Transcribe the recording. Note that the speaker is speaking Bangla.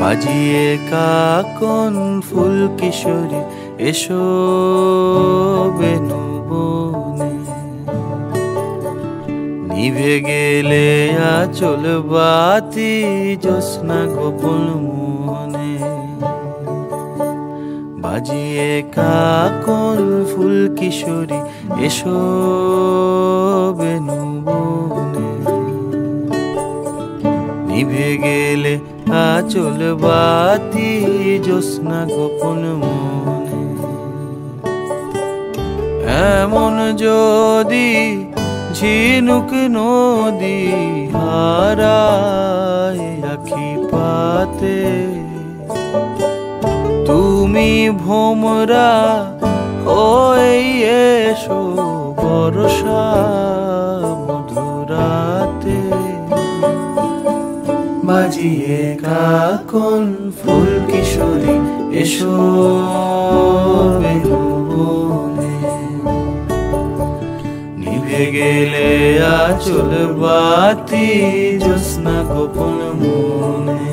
বাজিয়ে কাকন ফুল কিশোরী এসো বেনু বনে, নিভে গেলে আচল বাতি জ্যোৎস্না গোপন মনে। বাজিয়ে কাকন ফুল কিশোরী এসো বেনু বনে, নিভে গেলে আচল বাতি জ্যোৎস্না গোপন মনে। এমন যদি ঝিনুক নদী হারায় আখি পাতে, তুমি ভোমরা হয়ে এসো বর্ষা মধুরাতে। বাজিয়ে কাকন ফুল কিশোরী এসো বেনু বনে, নিভে গেলে আচল বাতি জ্যোৎস্না গোপন মনে।